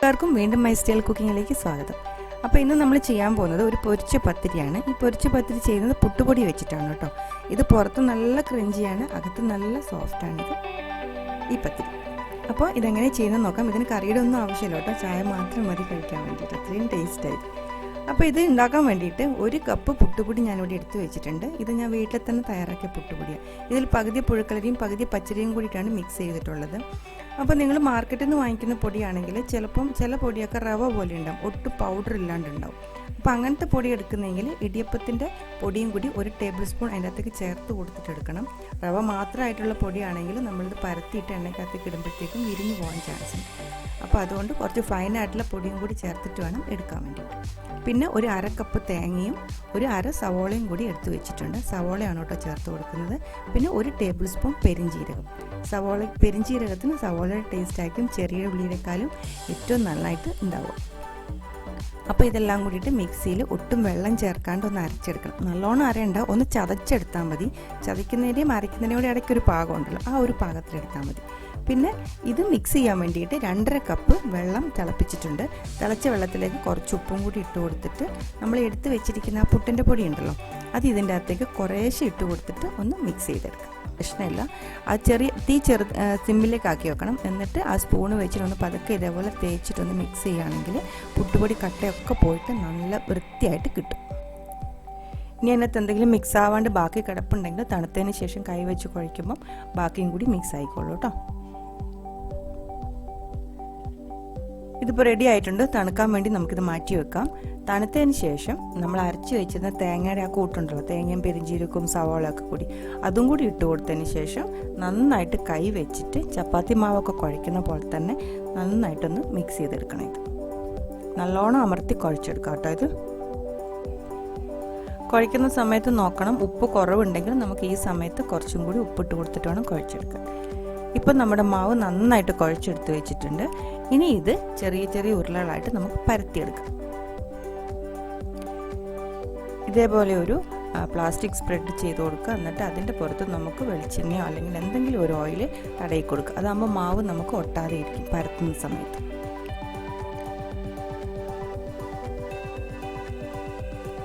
എല്ലാവർക്കും വീണ്ടും my style കുക്കിങ്ങിലേക്ക് സ്വാഗതം. അപ്പോൾ ഇന്ന് നമ്മൾ ചെയ്യാൻ പോകുന്നത് ഒരു പൊരിച്ച പത്തിരിയാണ്. ഈ പൊരിച്ച പത്തിരി ചെയ്യുന്നത് പുട്ടുപൊടി വെച്ചിട്ടാണ് കേട്ടോ. ഇത് പുറത്ത് നല്ല ക്രഞ്ചിയാണ്, അകത്ത് നല്ല സോഫ്റ്റാണിത് ഈ പത്തിരി. അപ്പോൾ ഇതെങ്ങനെ ചെയ്യുന്നത് നോക്കാം. ഇതിന് കറിയുടെ ഒന്നും ആവശ്യമില്ല കേട്ടോ, ചായ മാത്രം മതി കഴിക്കാൻ വേണ്ടിയിട്ട്, അത്രയും ടേസ്റ്റായിരിക്കും. അപ്പോൾ ഇത് ഉണ്ടാക്കാൻ വേണ്ടിയിട്ട് 1 കപ്പ് പുട്ടുപൊടി ഞാനിവിടെ എടുത്ത് വെച്ചിട്ടുണ്ട്. ഇത് ഞാൻ വീട്ടിൽ തന്നെ തയ്യാറാക്കിയ പുട്ടുപൊടിയാണ്. ഇതിൽ പകുതി പുഴുക്കലരിയും പകുതി പച്ചരിയും കൂടിയിട്ടാണ് മിക്സ് ചെയ്തിട്ടുള്ളത്. അപ്പോൾ നിങ്ങൾ മാർക്കറ്റിൽ നിന്ന് വാങ്ങിക്കുന്ന പൊടിയാണെങ്കിൽ ചിലപ്പം ചില പൊടിയൊക്കെ റവ പോലെ ഉണ്ടാവും, ഒട്ടും പൗഡർ ഇല്ലാണ്ടുണ്ടാവും. അപ്പോൾ അങ്ങനത്തെ പൊടി എടുക്കുന്നെങ്കിൽ ഇടിയപ്പത്തിൻ്റെ പൊടിയും കൂടി 1 ടേബിൾ സ്പൂൺ അതിൻ്റെ അകത്തേക്ക് ചേർത്ത് കൊടുത്തിട്ട് എടുക്കണം. റവ മാത്രമായിട്ടുള്ള പൊടിയാണെങ്കിൽ നമ്മളിത് പരത്തിയിട്ട് എണ്ണയ്ക്കകത്തേക്ക് ഇടുമ്പോഴത്തേക്കും വിരിഞ്ഞു പോകാൻ ചാൻസ് ഉണ്ട്. അപ്പോൾ അതുകൊണ്ട് കുറച്ച് ഫൈനായിട്ടുള്ള പൊടിയും കൂടി ചേർത്തിട്ട് വേണം എടുക്കാൻ വേണ്ടിയിട്ട്. പിന്നെ 1/2 കപ്പ് തേങ്ങയും 1/2 സവോളയും കൂടി എടുത്ത് വെച്ചിട്ടുണ്ട്. സവോളയാണ് കേട്ടോ ചേർത്ത് കൊടുക്കുന്നത്. പിന്നെ 1 ടേബിൾ സ്പൂൺ പെരിഞ്ജീരകം. പെരിഞ്ജീരകത്തിന് സവോളയുടെ ടേസ്റ്റ് ആയിരിക്കും ചെറിയ ഉള്ളിയേക്കാളും ഏറ്റവും നന്നായിട്ട് ഉണ്ടാവും. അപ്പോൾ ഇതെല്ലാം കൂടിയിട്ട് മിക്സിയിൽ ഒട്ടും വെള്ളം ചേർക്കാണ്ട് ഒന്ന് അരച്ചെടുക്കണം. നല്ലോണം അരയണ്ട, ഒന്ന് ചതച്ചെടുത്താൽ മതി. ചതയ്ക്കുന്നതിൻ്റെയും അരയ്ക്കുന്നതിൻ്റെയും കൂടെ ഇടയ്ക്കൊരു പാകമുണ്ടല്ലോ, ആ ഒരു പാകത്തിലെടുത്താൽ മതി. പിന്നെ ഇത് മിക്സ് ചെയ്യാൻ വേണ്ടിയിട്ട് 2.5 കപ്പ് വെള്ളം തിളപ്പിച്ചിട്ടുണ്ട്. തിളച്ച വെള്ളത്തിലേക്ക് കുറച്ച് ഉപ്പും കൂടി ഇട്ട് കൊടുത്തിട്ട് നമ്മൾ എടുത്ത് വെച്ചിരിക്കുന്ന ആ പുട്ടിൻ്റെ പൊടി ഉണ്ടല്ലോ, അത് ഇതിൻ്റെ അകത്തേക്ക് കുറേശ്ശെ ഇട്ട് കൊടുത്തിട്ട് ഒന്ന് മിക്സ് ചെയ്തെടുക്കാം. പ്രശ്നമില്ല, ആ സിമ്മിലേക്ക് ആക്കി വെക്കണം. എന്നിട്ട് ആ സ്പൂണ് വെച്ചിട്ടൊന്ന് പതുക്കെ ഇതേപോലെ തേച്ചിട്ടൊന്ന് മിക്സ് ചെയ്യുകയാണെങ്കിൽ പുട്ടുപൊടി കട്ടയൊക്കെ പോയിട്ട് നല്ല വൃത്തിയായിട്ട് കിട്ടും. ഇനി അതിനകത്ത് എന്തെങ്കിലും മിക്സ് ആവാണ്ട് ബാക്കി കിടപ്പുണ്ടെങ്കിൽ തണുത്തതിന് ശേഷം കൈ വെച്ച് കുഴയ്ക്കുമ്പം ബാക്കിയും കൂടി മിക്സ് ആയിക്കോളൂ കേട്ടോ. ഇതിപ്പോൾ റെഡി ആയിട്ടുണ്ട്. തണുക്കാൻ വേണ്ടി നമുക്കിത് മാറ്റി വെക്കാം. തണുത്തതിന് ശേഷം നമ്മൾ അരച്ച് വെച്ചിരുന്ന തേങ്ങയുടെ ആ കൂട്ടുണ്ടല്ലോ, തേങ്ങയും പെരിഞ്ജീരകവും സവാളയൊക്കെ കൂടി അതും കൂടി ഇട്ട് കൊടുത്തതിന് ശേഷം നന്നായിട്ട് കൈ വെച്ചിട്ട് ചപ്പാത്തി മാവൊക്കെ കുഴയ്ക്കുന്ന പോലെ തന്നെ നന്നായിട്ടൊന്ന് മിക്സ് ചെയ്തെടുക്കണം. ഇത് നല്ലോണം അമർത്തി കുഴച്ചെടുക്കാം കേട്ടോ. ഇത് കുഴയ്ക്കുന്ന സമയത്ത് നോക്കണം, ഉപ്പ് കുറവുണ്ടെങ്കിൽ നമുക്ക് ഈ സമയത്ത് കുറച്ചും കൂടി ഉപ്പിട്ട് കൊടുത്തിട്ട് വേണം കുഴച്ചെടുക്കാൻ. ഇപ്പം നമ്മുടെ മാവ് നന്നായിട്ട് കുഴച്ചെടുത്ത് വെച്ചിട്ടുണ്ട്. ഇനി ഇത് ചെറിയ ചെറിയ ഉരുളകളായിട്ട് നമുക്ക് പരത്തിയെടുക്കാം. ഇതേപോലെ ഒരു പ്ലാസ്റ്റിക് സ്പ്രെഡ് ചെയ്ത് കൊടുക്കുക. എന്നിട്ട് അതിൻ്റെ പുറത്ത് നമുക്ക് വെളിച്ചെണ്ണയോ അല്ലെങ്കിൽ എന്തെങ്കിലും ഒരു ഓയിൽ തടയി കൊടുക്കുക. അതാകുമ്പോൾ മാവ് നമുക്ക് ഒട്ടാതെ ഇരിക്കും പരത്തുന്ന സമയത്ത്.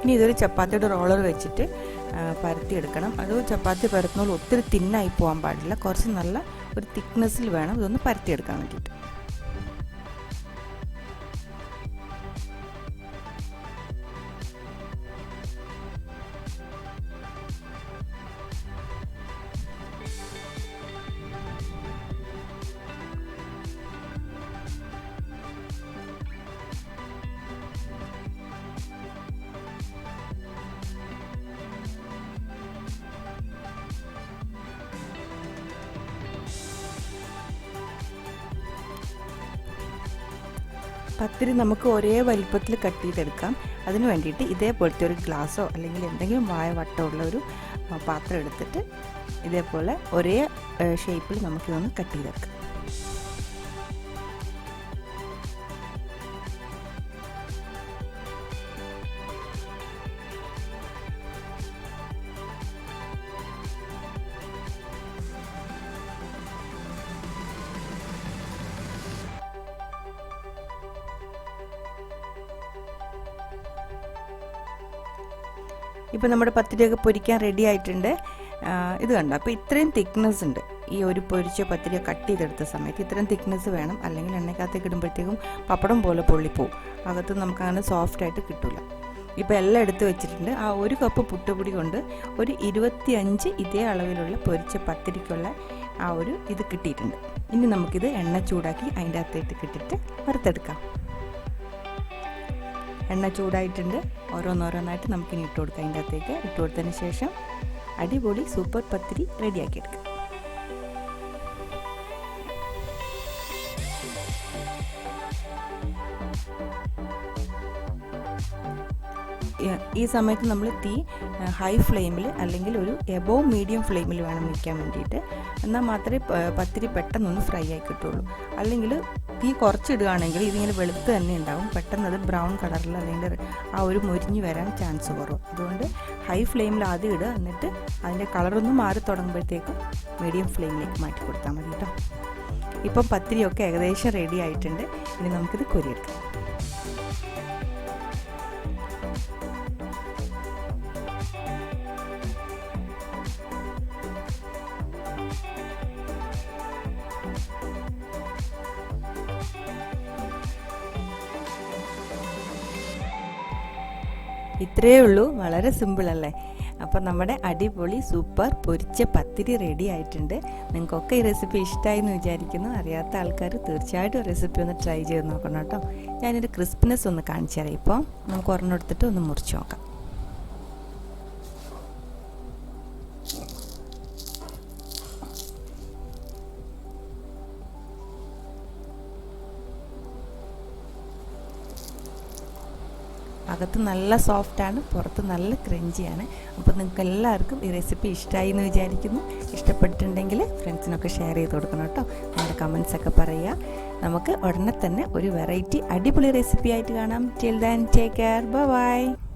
ഇനി ഇതൊരു ചപ്പാത്തിയുടെ റോളർ വെച്ചിട്ട് പരത്തിയെടുക്കണം. അത് ചപ്പാത്തി പരത്തുമ്പോൾ ഒത്തിരി തിന്നായി പോകാൻ പാടില്ല, കുറച്ച് നല്ല ഒരു തിക്നെസ്സിൽ വേണം ഇതൊന്ന് പരത്തിയെടുക്കാൻ വേണ്ടിയിട്ട്. പത്തിരി നമുക്ക് ഒരേ വലിപ്പത്തിൽ കട്ട് ചെയ്തെടുക്കാം. അതിന് വേണ്ടിയിട്ട് ഇതേപോലത്തെ ഒരു ഗ്ലാസ്സോ അല്ലെങ്കിൽ എന്തെങ്കിലും വട്ടമുള്ള ഒരു പാത്രം എടുത്തിട്ട് ഇതേപോലെ ഒരേ ഷേപ്പിൽ നമുക്കിതൊന്ന് കട്ട് ചെയ്തെടുക്കാം. ഇപ്പോൾ നമ്മുടെ പത്തിരിയൊക്കെ പൊരിക്കാൻ റെഡി ആയിട്ടുണ്ട്. ഇത് കണ്ടോ, അപ്പോൾ ഇത്രയും തിക്നെസ് ഉണ്ട്. ഈ ഒരു പൊരിച്ച പത്തിരി കട്ട് ചെയ്തെടുത്ത സമയത്ത് ഇത്രയും തിക്നെസ് വേണം, അല്ലെങ്കിൽ എണ്ണയ്ക്കകത്തേക്ക് ഇടുമ്പോഴത്തേക്കും പപ്പടം പോലെ പൊള്ളിപ്പോവും, അകത്ത് നമുക്കങ്ങനെ സോഫ്റ്റായിട്ട് കിട്ടില്ല. ഇപ്പോൾ എല്ലാം എടുത്ത് വെച്ചിട്ടുണ്ട്. ആ 1 കപ്പ് പുട്ടുപൊടി കൊണ്ട് ഒരു 25 ഇതേ അളവിലുള്ള പൊരിച്ച പത്തിരിക്കുള്ള ആ ഒരു ഇത് കിട്ടിയിട്ടുണ്ട്. ഇനി നമുക്കിത് എണ്ണ ചൂടാക്കി അതിൻ്റെ അകത്തേക്ക് ഇട്ടിട്ട് വറുത്തെടുക്കാം. എണ്ണ ചൂടായിട്ടുണ്ട്. ഓരോന്നോരോന്നായിട്ട് നമുക്കിനി ഇട്ട് കൊടുക്കാം. അതിൻ്റെ അകത്തേക്ക് ഇട്ട് കൊടുത്തതിന് ശേഷം അടിപൊളി സൂപ്പർ പത്തിരി റെഡിയാക്കിയെടുക്കാം. ഈ സമയത്ത് നമ്മൾ തീ ഹൈ ഫ്ലെയിമിൽ അല്ലെങ്കിൽ ഒരു എബോവ് മീഡിയം ഫ്ലെയിമിൽ വേണം വയ്ക്കാൻ വേണ്ടിയിട്ട്. എന്നാൽ മാത്രമേ പത്തിരി പെട്ടെന്നൊന്ന് ഫ്രൈ ആയി കിട്ടുള്ളൂ. അല്ലെങ്കിൽ തീ കുറച്ചിടുകയാണെങ്കിൽ ഇതിങ്ങനെ വെളുത്ത് തന്നെ ഉണ്ടാവും, പെട്ടെന്ന് അത് ബ്രൗൺ കളറിൽ അല്ലെങ്കിൽ ആ ഒരു മൊരിഞ്ഞ് വരാൻ ചാൻസ് കുറവ്. അതുകൊണ്ട് ഹൈ ഫ്ലെയിമിൽ ആദ്യം ഇടുക, എന്നിട്ട് അതിൻ്റെ കളറൊന്നും മാറി തുടങ്ങുമ്പോഴത്തേക്കും മീഡിയം ഫ്ലെയിമിലേക്ക് മാറ്റി കൊടുത്താൽ മതി കേട്ടോ. ഇപ്പം പത്തിരിയൊക്കെ ഏകദേശം റെഡി ആയിട്ടുണ്ട്. ഇനി നമുക്കിത് കോരിയെടുക്കാം. ഇത്രയേ ഉള്ളൂ, വളരെ സിമ്പിൾ അല്ലേ? അപ്പം നമ്മുടെ അടിപൊളി സൂപ്പർ പൊരിച്ച പത്തിരി റെഡി ആയിട്ടുണ്ട്. നിങ്ങൾക്കൊക്കെ ഈ റെസിപ്പി ഇഷ്ടമായി എന്ന് വിചാരിക്കുന്നു. അറിയാത്ത ആൾക്കാർ തീർച്ചയായിട്ടും റെസിപ്പി ഒന്ന് ട്രൈ ചെയ്ത് നോക്കണം കേട്ടോ. ഞാനൊരു ക്രിസ്പിനെസ് ഒന്ന് കാണിച്ചു തരാം. ഇപ്പോൾ നമുക്ക് ഒരെണ്ണം എടുത്തിട്ട് ഒന്ന് മുറിച്ച് നോക്കാം. അകത്ത് നല്ല സോഫ്റ്റാണ്, പുറത്ത് നല്ല ക്രഞ്ചിയാണ്. അപ്പോൾ നിങ്ങൾക്ക് എല്ലാവർക്കും ഈ റെസിപ്പി ഇഷ്ടമായി എന്ന് വിചാരിക്കുന്നു. ഇഷ്ടപ്പെട്ടിട്ടുണ്ടെങ്കിൽ ഫ്രണ്ട്സിനൊക്കെ ഷെയർ ചെയ്ത് കൊടുക്കണം കേട്ടോ. നിങ്ങളുടെ കമൻസൊക്കെ പറയുക. നമുക്ക് ഉടനെ തന്നെ ഒരു വെറൈറ്റി അടിപൊളി റെസിപ്പി ആയിട്ട് കാണാം. Till then take care, bye bye.